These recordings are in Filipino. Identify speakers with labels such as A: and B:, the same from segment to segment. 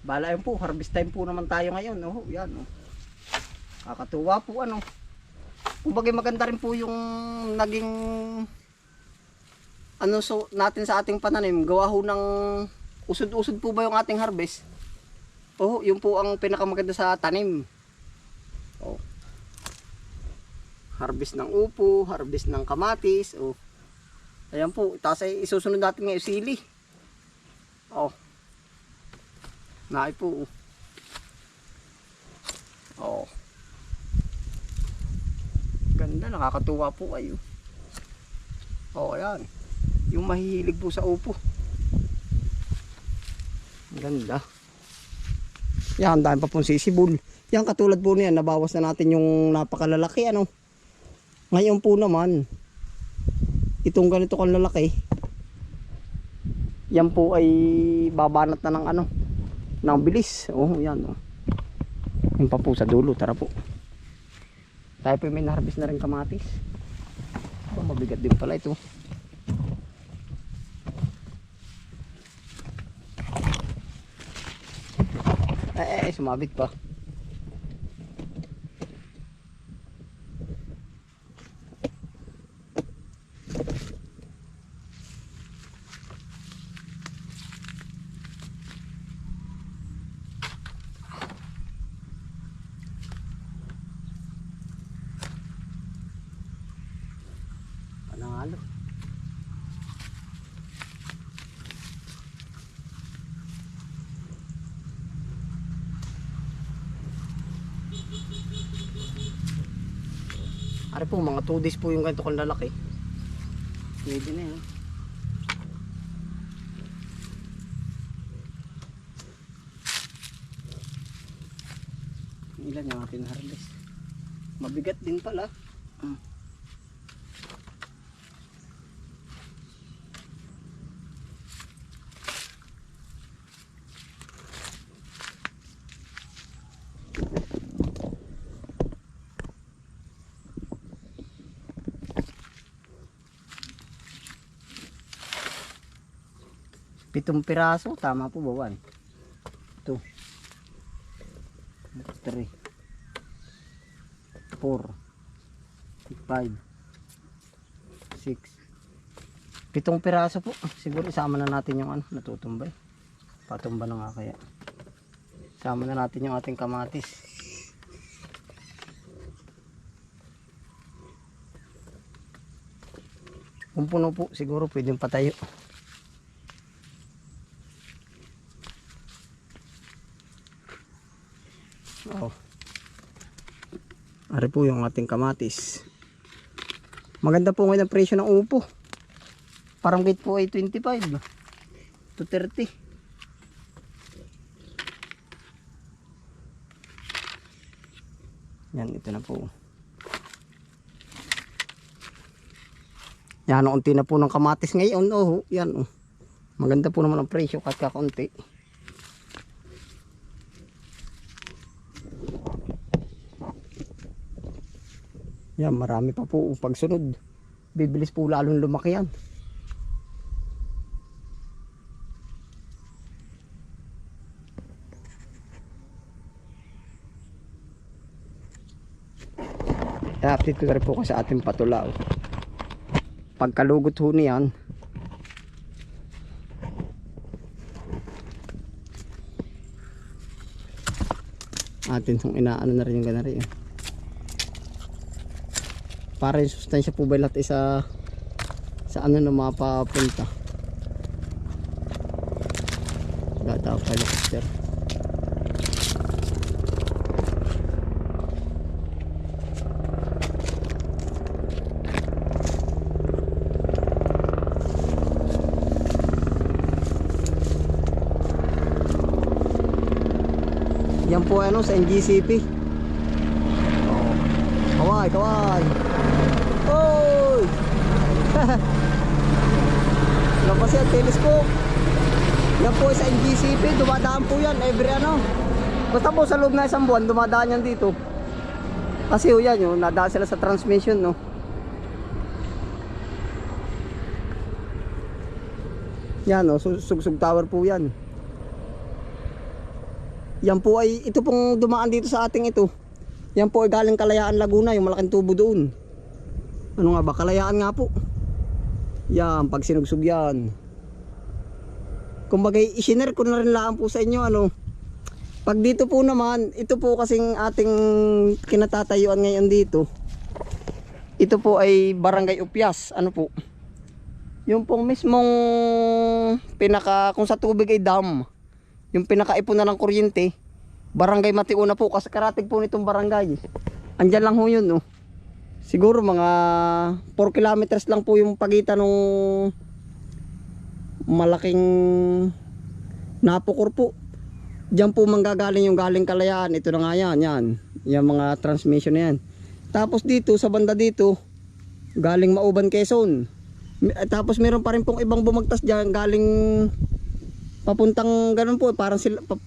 A: Bala yun po, harvest time po naman tayo ngayon. Oh, yan oh. Kakatuwa po ano. Kumbaga maganda rin po yung naging ano so natin sa ating pananim. Gawa ho ng usod-usod po ba yung ating harvest? Oh, yun po ang pinakamaganda sa tanim. Oh. Harvest ng upo, harvest ng kamatis. Oh. Ayan po, tapos ay isusunod natin ngayon sili. Oh. Naay po. Oh. Ganda, nakakatuwa po kayo. Oh, ayan. Yung mahihilig po sa upo. Ganda. Yan, dahil pa pong sisibol. Yan, katulad po niyan, nabawas na natin yung napakalalaki, ano. Ngayon po naman, itong ganito kalalaki, yan po ay babanat na ng ano, ng bilis. Oh, yan, oh. Yan pa po sa dulo, tara po. Tayo po may na-harvest na rin kamatis. Oh, mabigat din pala ito. Sumabit pa. Panalo. Ari po, mga 2 days po yung ganito kong lalaki. Pwede na yun. Ilan yung ating harvest. Mabigat din pala. Pitong piraso, tama po ba? 1, 2, 3, 4, 5, 6. Pitong piraso po. Siguro isama na natin yung ano, natutumbay. Patumba na nga kaya. Isama na natin yung ating kamatis. Kung puno po, siguro pwedeng patayo. Oh. Ari po yung ating kamatis. Maganda po ngayon ang presyo ng upo. Parang bit po ay 25 to 30. Yan, ito na po. Yan, unti na po ng kamatis ngayon. Oh, yan oh. Maganda po naman ang presyo kahit kakaunti. Yan, marami pa po pagsunod. Bibilis po lalong lumaki yan. I-update ko na rin po sa ating patulaw. Pagkalugot ho niyan, atin itong inaano na rin yung ganari yun. Para yung sustansya po ba lahat isa sa ano na mapapunta. Gata pa helicopter. Yan po ano sa NGCP. Oh. Kaway, kaway. Oy! Labas yan, telescope. Yan po sa NGCP, dumadaan po yan every ano. Basta po sa loob na isang buwan, dumadaan yan dito. Kasi o yan, yun, nadaan sila sa transmission, no. Yan, no, sugsug tower po yan. Yan po ay, ito pong dumaan dito sa ating ito. Yan po ay galing Kalayaan, Laguna, yung malaking tubo doon. Ano nga ba? Kalayaan nga po. Yan, pag sinugsug yan. Kumbaga, isinare ko na rin lang po sa inyo, ano. Pag dito po naman, ito po kasing ating kinatatayuan ngayon dito. Ito po ay Barangay Upyas, ano po. Yung pong mismong kung sa tubig ay dam, yung pinakaipon na ng kuryente, Barangay Matiuna po, kasi karatig po nitong barangay. Andyan lang ho yun, no. Siguro mga 4 kilometers lang po yung pagitan ng malaking Napukor po. Diyan po manggagaling yung galing Kalayaan. Ito na nga yan. Yung mga transmission na yan. Tapos dito, sa banda dito, galing Mauban, Quezon. Tapos meron pa rin pong ibang bumagtas dyan, galing papuntang ganun po, parang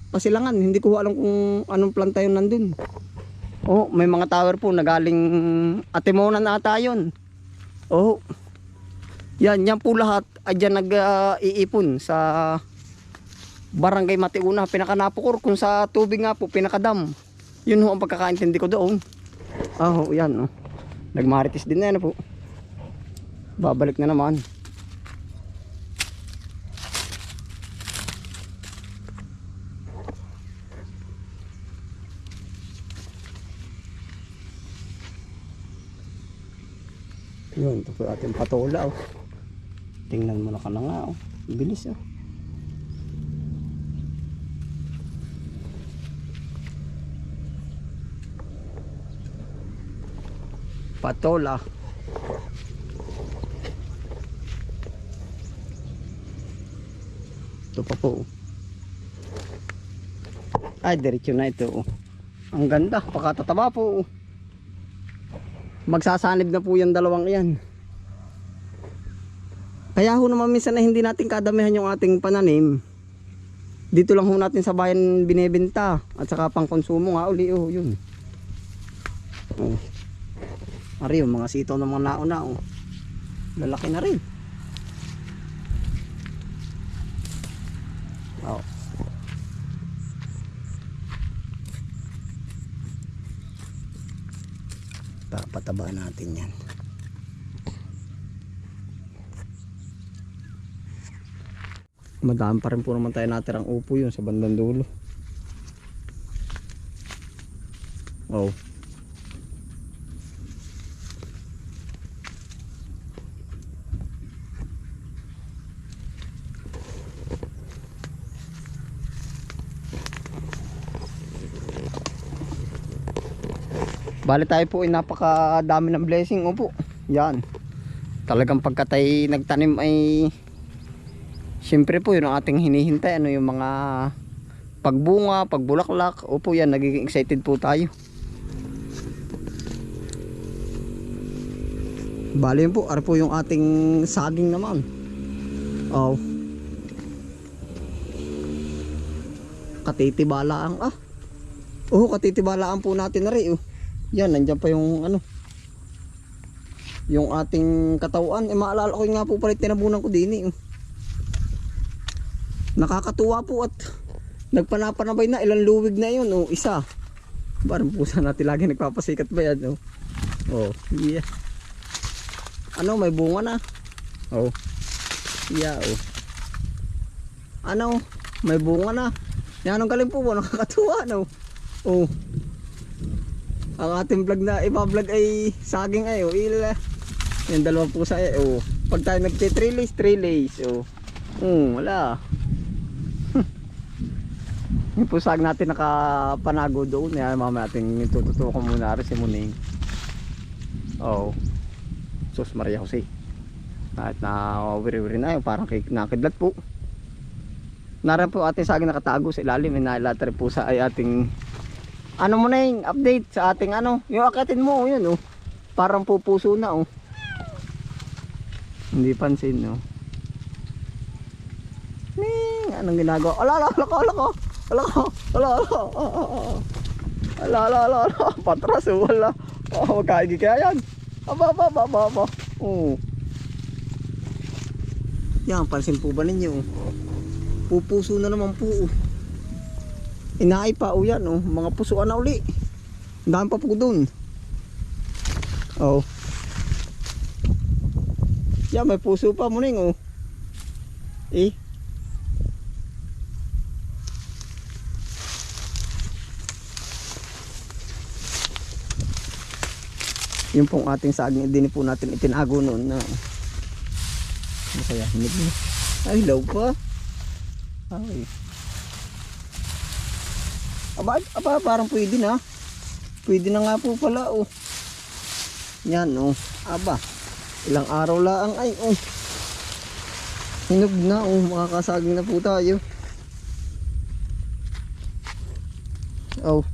A: pasilangan. Hindi ko alam kung anong planta yun nandun. Oh, may mga tower po na galing Atimonan na ata yun. Oh. Yan po lahat ay dyan nag-iipon sa Barangay Matiuna, pinaka-Napukor. Kung sa tubig nga po, pinaka-dam. Yun ho ang pagkakaintindi ko doon. Oh, yan oh. Nagmarites din na yan po. Babalik na naman. Yun, ito po ating patola oh. Tingnan mo na ka na nga oh. Bilis oh. Patola. Ito pa po. Ay, diretso na ito oh. Ang ganda, pakatataba po oh. Magsasanib na po yung dalawang yan. Kaya ho naman minsan na hindi natin kadamihan yung ating pananim. Dito lang ho natin sa bayan binebenta. At saka pang konsumo nga uli oh, yun. Oh. Ari yung mga sitaw ng mga nauna oh. Lalaki na rin. Oh. Pataba natin yan. Madami pa rin po naman tayo natirang upo yun sa bandang dulo. Oh. Bali tayo po ay napakadami ng blessing. Opo. Yan. Talagang pagkatay nagtanim ay siyempre po yun ang ating hinihintay. Ano yung mga pagbunga, pagbulaklak. Opo yan. Nagiging excited po tayo. Bali yun po. Ari po yung ating saging naman. Oh. Katitibalaan ah. Oh, katitibalaan po natin na rin oh. Yan, nandiyan pa yung ano, yung ating katawan. Maalala ko nga po pala tinabunan ko din eh. Nakakatuwa po at nagpanapanabay na. Ilang luwig na yun oh, isa. Parang pusa natin lagi nagpapasikat ba yan oh. Oh, yeah. Ano, may bunga na. Oh. Yeah oh. Ano, may bunga na. Yan ang galing po po, nakakatuwa no. Oh. Ang ating vlog na iba-vlog ay saging ay oh. Yung dalawang pusa ay oh. Pag tayo nagte 3 lays oh. Wala. Yung pusag natin nakapanago doon. Yan mamaya ating tututukan muna rin si Muning. Oh. Sus Maria Jose. Kahit na wiri-wiri na yun, parang nakidlat po. Naran po ating saging nakatago sa ilalim. Inailata rin pusa ay ating ano mo na yung update sa ating ano, yung akitin mo yun oh. Parang pupuso na oh. Hindi pansin no. Ning, anong ginagawa? Ala patras oh, wala. Oh, magkaigi kaya yan. Aba. Oh. Yan, pansin po ba ninyo? Pupuso na naman po oh. Inaay pa o yan oh. Mga pusuan na uli. Ang dami pa po doon. Oh. Yan may puso pa muning oh. Eh. Yung pong ating saging din po natin itinago noon na masaya hinig na. Ay law pa. Ay. Aba parang pwede na. Pwede na nga po pala oh. Yan oh. Aba. Ilang araw lang ay oh. Hinog na oh. Makakasaging na po tayo. Oh.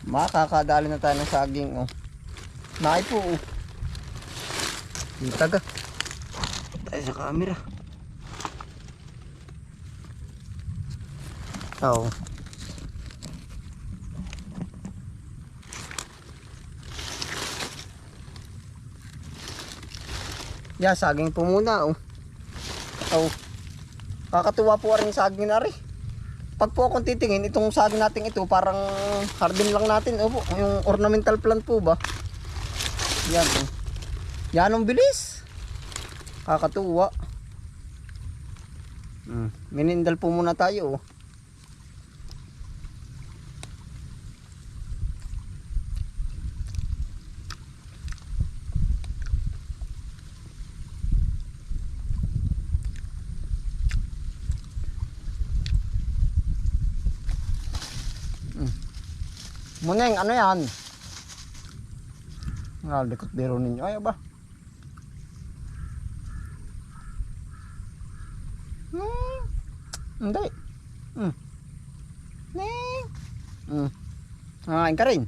A: Makakadali na tayo ng saging oh. Naay po oh. Yung taga tayo sa camera oh. Yeah, saging po muna oh. Oh. Kakatuwa po rin saging na rin. Pag po akong titingin, itong saging natin ito, parang hardin lang natin. Opo, yung ornamental plant po ba? Yan. Oh. Yan ang bilis. Kakatuwa. Minindal po muna tayo. Oh. Muneng, ano yan? Likot biro ninyo. Ay ba? Hindi. Nangain ka rin.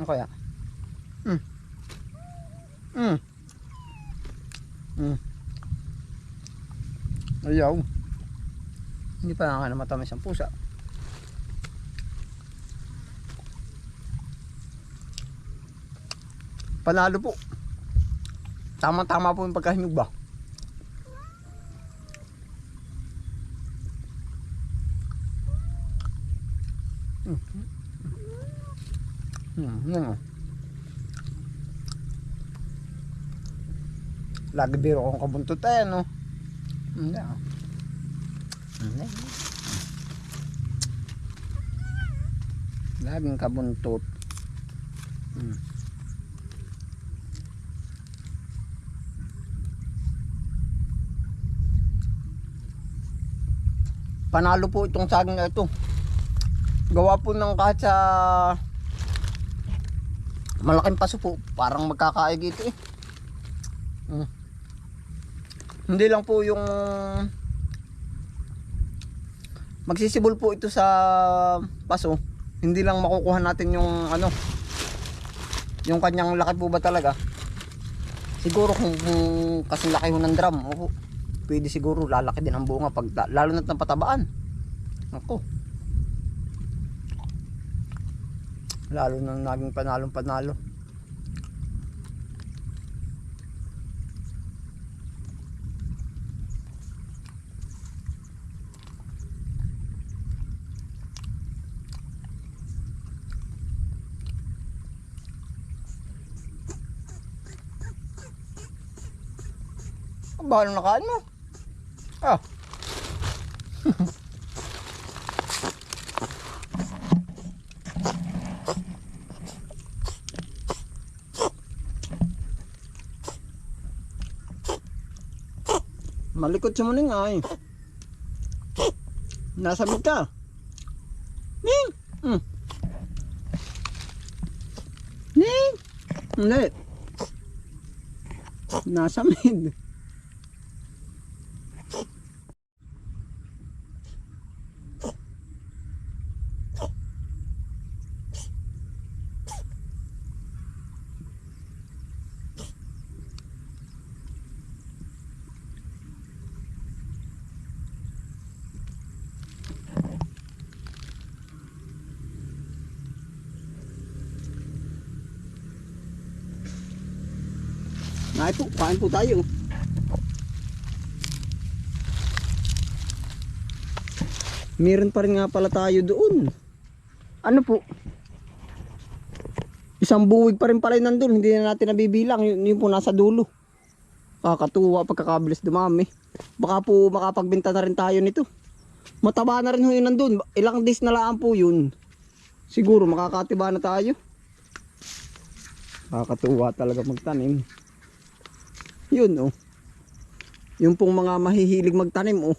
A: Ano kaya? Ayaw. Hindi pa nga na matamis ang pusa. Panalo po. Tama-tama po yung pagkahinog ba? Yan o. Lagi biro akong kabuntot eh no. Hindi o. Laging kabuntot. Panalo po itong saging na ito. Gawa po ng kahit sa malaking paso po, parang magkakaig ito eh. Hindi lang po yung magsisibol po ito sa paso. Hindi lang makukuha natin yung ano, yung kanyang laki po ba talaga. Siguro kung kasing laki ho ng drum, pwede siguro lalaki din ang bunga pag lalo na't ng patabaan. Ako. Lalo nang naging panalong-panalo. Bahala na kain mo. Ah. Malikot siya mo ning ay. Nasabit ka. Ning. Ning. Hindi. Nasamid. Ay po, kain po tayo. Meron pa rin nga pala tayo doon. Ano po? Isang buwig pa rin pala yun nandun. Hindi na natin nabibilang. Yun po nasa dulo. Kakatuwa pagkakabilis dumami. Baka po makapagbenta na rin tayo nito. Mataba na rin yun nandun. Ilang days na lang po yun. Siguro makakatiba na tayo. Kakatuwa talaga magtanim. Yun oh. Yung pong mga mahihilig magtanim oh.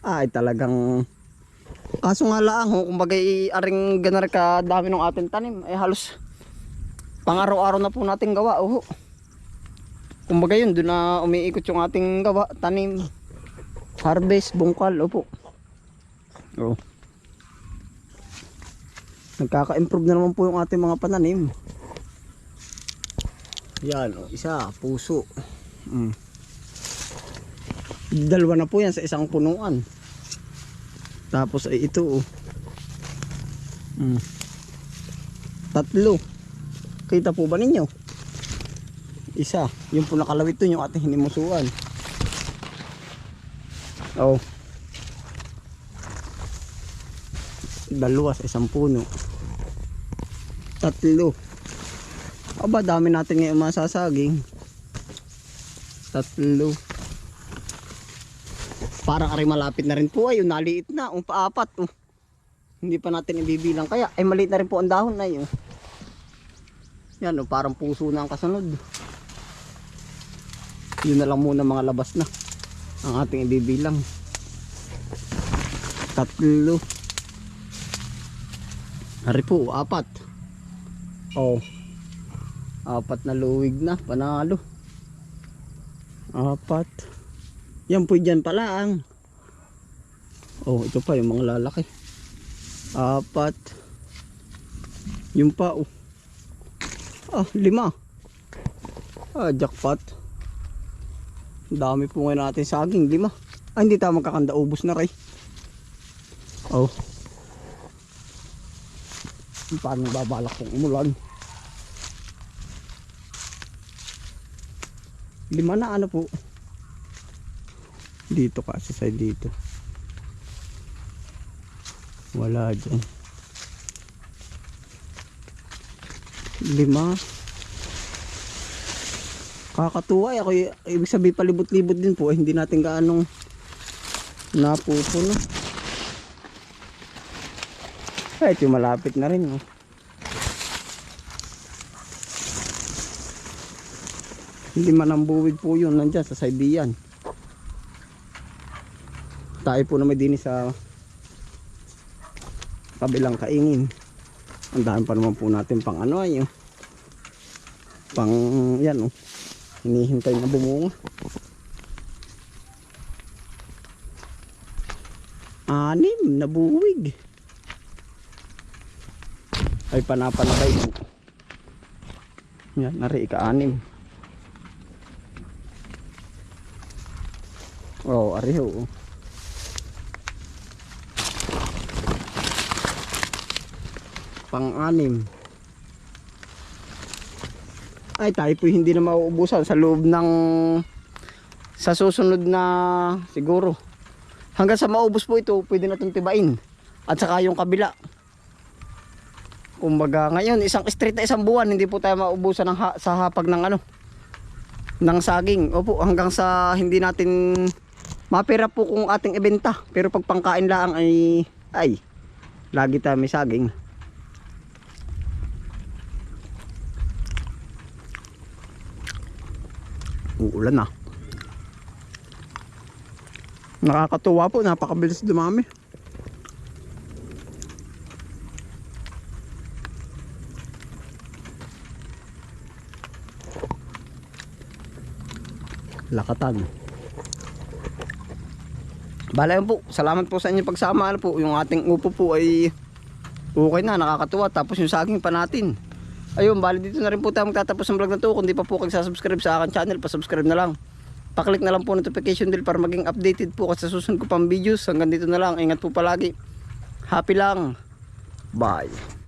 A: Ay talagang... Kaso nga lang oh, kumbaga aring ganar ka dami ng ating tanim. Ay halos pang araw-araw na po natin gawa oh. Kumbaga yun, doon na umiikot yung ating gawa, tanim, harvest, bungkal, opo. Oh. Nagkaka-improve na naman po yung ating mga pananim. Yan, oh, isa, puso. Dalawa na po yan sa isang punuan. Tapos ay ito, oh. Tatlo. Kita po ba ninyo? Isa, yung po nakalawit dun yung ating hinimusuan. Oh. Dalawa sa isang puno. Tatlo. Aba, dami natin ngayon masasaging. Tatlo. Parang aring malapit na rin po ay, naliit na, paapat. Hindi pa natin ibibilang kaya ay maliit na rin po ang dahon na yun. Yan, parang puso na ang kasunod. Yun na lang muna mga labas na ang ating ibibilang. Tatlo. Hari po, apat. Oh. Apat na luwig na, panalo. Apat. Yan po dyan pala ang. Oh, ito pa yung mga lalaki. Apat. Yung pa oh. Ah, 5. Ah, jackpot. Dami po ngayon natin saging, 5. Ay, hindi tayo magkakanda, ubos na rin. Oh. Paano babalak kong umulan? 5 na ano po. Dito kasi sa dito. Wala dyan. 5. Kakatuwa ako, ibig sabihin palibot-libot din po, hindi natin gaanong napupuno. Ay, ito malapit na rin oh. Hindi man ang buwig po yun, nandyan sa Saibian. Tayo po na may dinis sa kabilang kaingin. Ang dami pa naman po natin pang ano ay pang yan oh. Hinihintay na bumunga. 6 na buwig. Ay panapanakay po. Yan, nari ika-6. Oh, ariho oh. Pang-6. Ay tayo po hindi na mauubusan sa loob ng sa susunod na siguro hanggang sa maubos po ito pwede na itong tibain at saka yung kabila. Kumbaga ngayon isang street na isang buwan hindi po tayo mauubusan ng sa hapag ng ano ng saging. Opo, hanggang sa hindi natin mapira po kung ating ibenta, pero pag pangkain lang ay lagi tayo may saging. Uulan na. Nakakatuwa po, napakabilis dumami. Lakatan. Bala yun po, salamat po sa inyong pagsama. Ano po, yung ating upo po ay okay na, nakakatuwa. Tapos yung saging pa natin. Ayun, bali dito na rin po tayo magtatapos ng vlog na to. Kung di pa po kayo subscribe sa akin channel, pa-subscribe na lang. Paklik na lang po notification bell para maging updated po kasi sa susunod ko pang videos. Hanggang dito na lang, ingat po palagi. Happy lang. Bye.